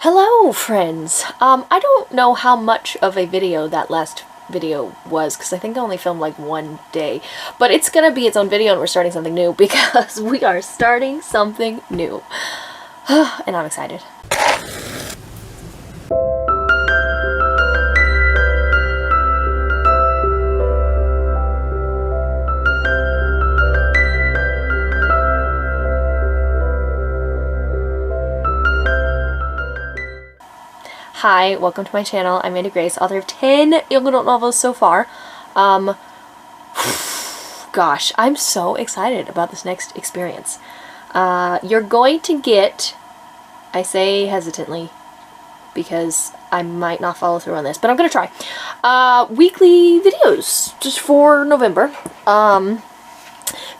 Hello, friends! I don't know how much of a video that last video was, because I think I only filmed like one day. But it's gonna be its own video and we're starting something new, because we are starting something new. And I'm excited. Hi, welcome to my channel. I'm Mandi Grace, author of 10 young adult novels so far. Gosh, I'm so excited about this next experience. You're going to get, I say hesitantly, because I might not follow through on this, but I'm gonna try, weekly videos, just for November,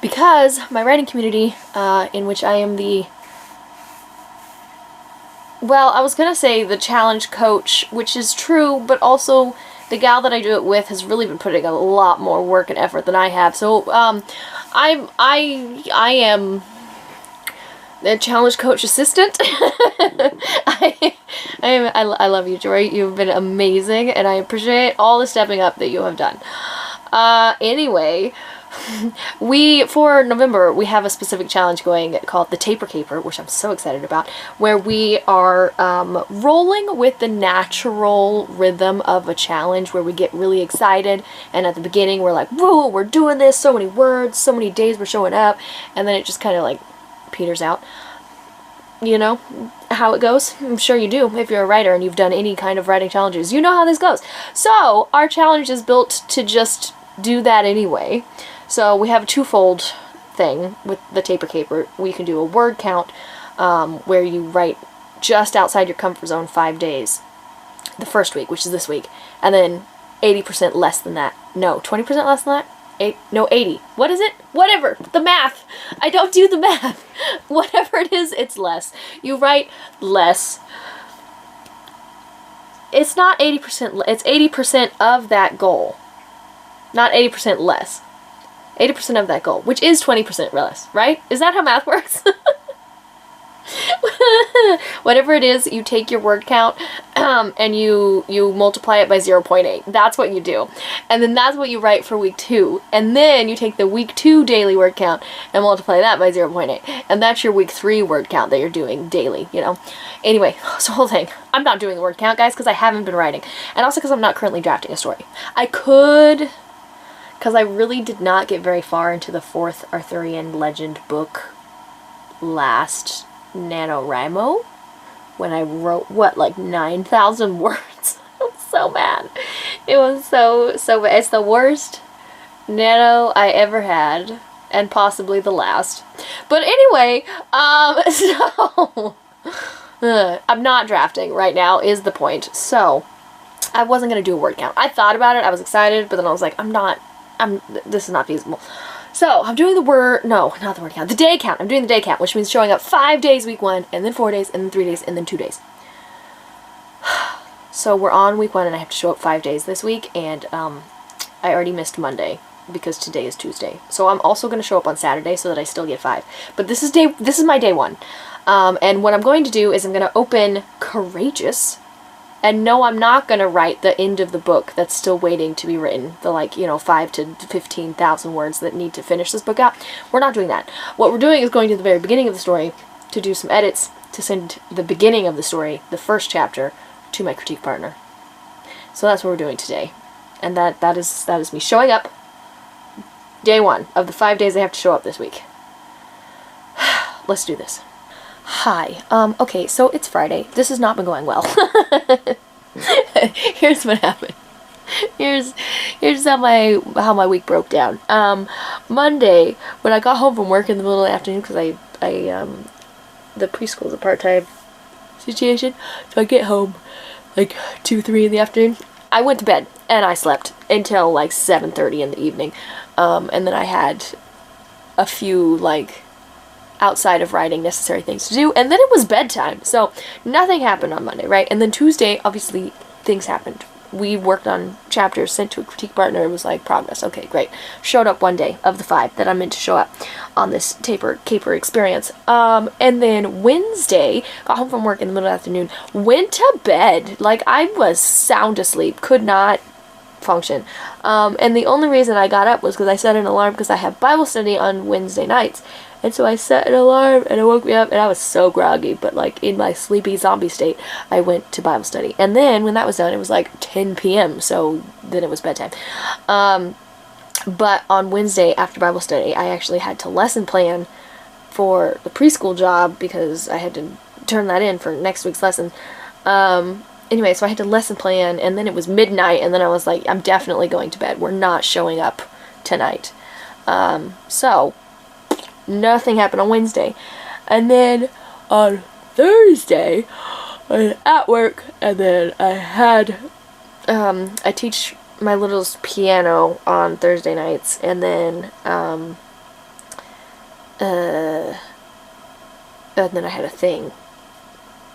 because my writing community, in which I am the, well, I was gonna say the challenge coach, which is true, but also the gal that I do it with has really been putting a lot more work and effort than I have. So, I am the challenge coach assistant. I love you, Jory. You've been amazing, and I appreciate all the stepping up that you have done. Anyway, for November, we have a specific challenge going called the Taper Caper, which I'm so excited about, where we are rolling with the natural rhythm of a challenge, where we get really excited, and at the beginning we're like, whoa, we're doing this, so many words, so many days we're showing up, and then it just kind of like peters out. You know how it goes? I'm sure you do. If you're a writer and you've done any kind of writing challenges, you know how this goes. So our challenge is built to just do that anyway. So we have a twofold thing with the Taper Caper. We can do a word count, where you write just outside your comfort zone 5 days the first week, which is this week, and then 80% less than that. No, 20% less than that? 80. What is it? Whatever. The math. I don't do the math. Whatever it is, it's less. You write less. It's not 80%, it's 80% of that goal. Not 80% less. 80% of that goal, which is 20% less, right? Is that how math works? Whatever it is, you take your word count and you multiply it by 0.8. That's what you do. And then that's what you write for week 2. And then you take the week 2 daily word count and multiply that by 0.8. And that's your week 3 word count that you're doing daily, you know? Anyway, so whole thing. I'm not doing the word count, guys, because I haven't been writing. And also because I'm not currently drafting a story. I could, because I really did not get very far into the 4th Arthurian legend book last NaNoWriMo when I wrote, what, like 9,000 words? I was so mad. It was so bad. It's the worst Nano I ever had, and possibly the last. But anyway, so I'm not drafting right now is the point. So I wasn't gonna do a word count. I thought about it, I was excited, but then I was like, this is not feasible. So, I'm doing the word, no, not the word count, the day count. I'm doing the day count, which means showing up 5 days week 1, and then 4 days, and then 3 days, and then 2 days. So, we're on week 1, and I have to show up 5 days this week, and I already missed Monday, because today is Tuesday. So, I'm also going to show up on Saturday, so that I still get 5. But this is my day 1. And what I'm going to do is I'm going to open Courageous. And no, I'm not going to write the end of the book that's still waiting to be written. The, like, 5 to 15,000 words that need to finish this book out. We're not doing that. What we're doing is going to the very beginning of the story to do some edits, to send the beginning of the story, the first chapter, to my critique partner. So that's what we're doing today. And that is me showing up day 1 of the 5 days I have to show up this week. Let's do this. Hi. Okay, so it's Friday. This has not been going well. Here's what happened. Here's how my week broke down. Monday, when I got home from work in the middle of the afternoon, because the preschool is a part-time situation, so I get home like 2, 3 in the afternoon. I went to bed and I slept until like 7:30 in the evening, and then I had a few like outside of writing necessary things to do, and then it was bedtime, so nothing happened on Monday, right? And then Tuesday, obviously, things happened. we worked on chapters, sent to a critique partner. It was like progress. Okay, great. Showed up one day of the 5 that I'm meant to show up on this caper experience. And then Wednesday, got home from work in the middle of the afternoon, went to bed. Like, I was sound asleep, could not function. And the only reason I got up was because I set an alarm because I have Bible study on Wednesday nights. And so I set an alarm and it woke me up and I was so groggy, but like in my sleepy zombie state, I went to Bible study. And then when that was done, it was like 10 p.m. So then it was bedtime. But on Wednesday after Bible study, I actually had to lesson plan for the preschool job because I had to turn that in for next week's lesson. Anyway, so I had to lesson plan, and then it was midnight, and then I was like, I'm definitely going to bed. We're not showing up tonight. So nothing happened on Wednesday. And then on Thursday, I was at work, and then I had, I teach my little's piano on Thursday nights, and then I had a thing,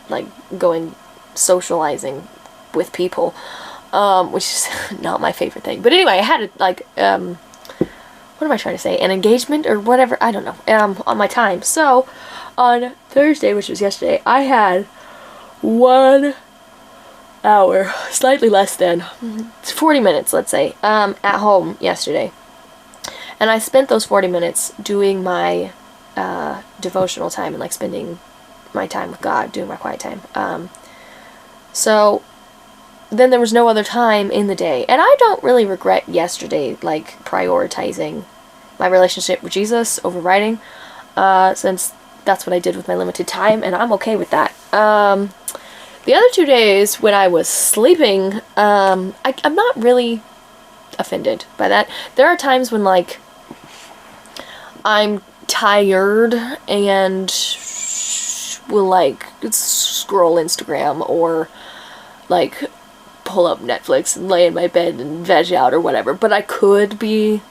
like going socializing with people, which is not my favorite thing. But anyway, I had what am I trying to say? An engagement or whatever, I don't know, on my time. So on Thursday, which was yesterday, I had 1 hour, slightly less than 40 minutes, let's say, at home yesterday. And I spent those 40 minutes doing my devotional time and like spending my time with God, doing my quiet time. So then there was no other time in the day. And I don't really regret yesterday, like, prioritizing my relationship with Jesus over writing, since that's what I did with my limited time, and I'm okay with that. The other 2 days when I was sleeping, I'm not really offended by that. There are times when, like, I'm tired and will, like, scroll Instagram or, like, pull up Netflix and lay in my bed and veg out or whatever. But I could be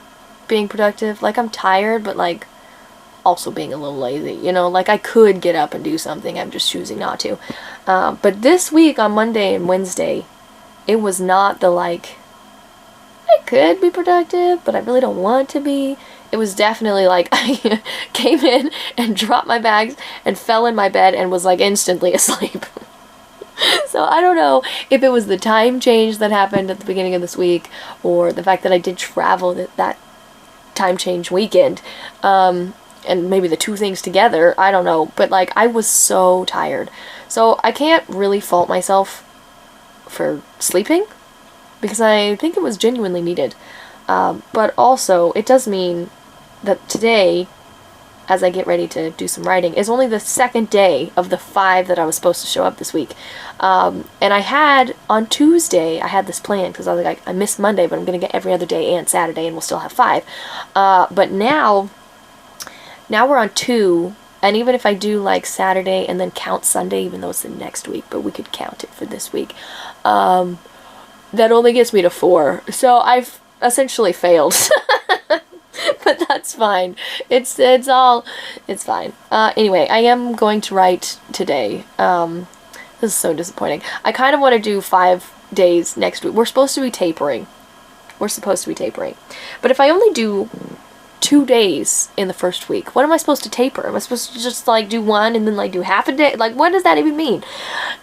being productive. Like, I'm tired, but, like, also being a little lazy, you know? Like, I could get up and do something. I'm just choosing not to. But this week on Monday and Wednesday, it was not the, like, I could be productive, but I really don't want to be. It was definitely like I came in and dropped my bags and fell in my bed and was like instantly asleep. So I don't know if it was the time change that happened at the beginning of this week or the fact that I did travel that time change weekend, and maybe the two things together, I don't know, but like I was so tired. So I can't really fault myself for sleeping because I think it was genuinely needed. But also it does mean that today, as I get ready to do some writing, is only the second day of the 5 that I was supposed to show up this week. And I had, on Tuesday, I had this plan, because I was like, I missed Monday, but I'm going to get every other day and Saturday, and we'll still have 5. But now we're on 2, and even if I do, like, Saturday and then count Sunday, even though it's the next week, but we could count it for this week, that only gets me to 4. So I've essentially failed. But that's fine. It's fine. Anyway, I am going to write today. This is so disappointing. I kind of want to do 5 days next week. We're supposed to be tapering. But if I only do 2 days in the first week, what am I supposed to taper? Am I supposed to just, like, do 1 and then, like, do half a day? Like, what does that even mean?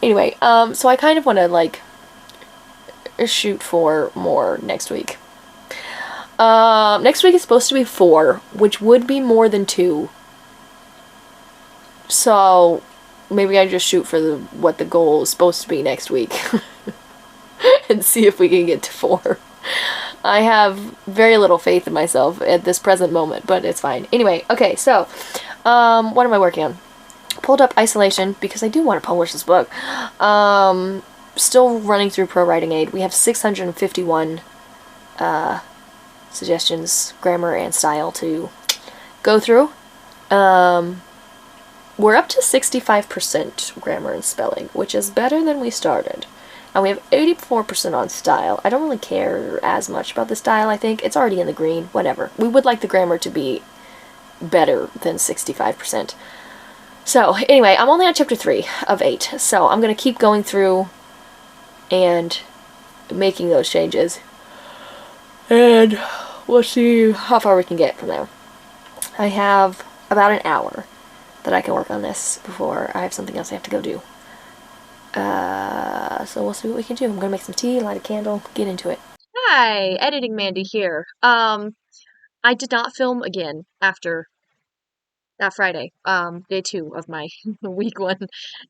Anyway, so I kind of want to, like, shoot for more next week. Next week is supposed to be 4, which would be more than 2. So maybe I just shoot for what the goal is supposed to be next week and see if we can get to 4. I have very little faith in myself at this present moment, but it's fine. Anyway, okay, so what am I working on? Pulled up Isolation because I do want to publish this book. Still running through Pro Writing Aid. We have 651 suggestions, grammar and style to go through. We're up to 65% grammar and spelling, which is better than we started. And we have 84% on style. I don't really care as much about the style, I think. It's already in the green, whatever. We would like the grammar to be better than 65%. So, anyway, I'm only on chapter 3 of 8. So, I'm going to keep going through and making those changes. And we'll see how far we can get from there. I have about an hour that I can work on this before I have something else I have to go do. So we'll see what we can do. I'm gonna make some tea, light a candle, get into it. Hi, editing Mandi here. I did not film again after that Friday, day 2 of my week 1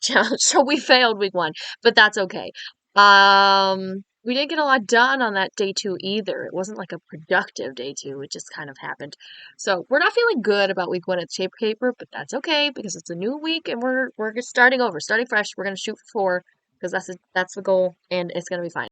challenge. So we failed week 1, but that's okay. We didn't get a lot done on that day 2 either. It wasn't like a productive day 2. It just kind of happened. So we're not feeling good about week 1 at Shape Paper, but that's okay because it's a new week and we're just starting over, starting fresh. We're gonna shoot for 4 because that's the goal and it's gonna be fine.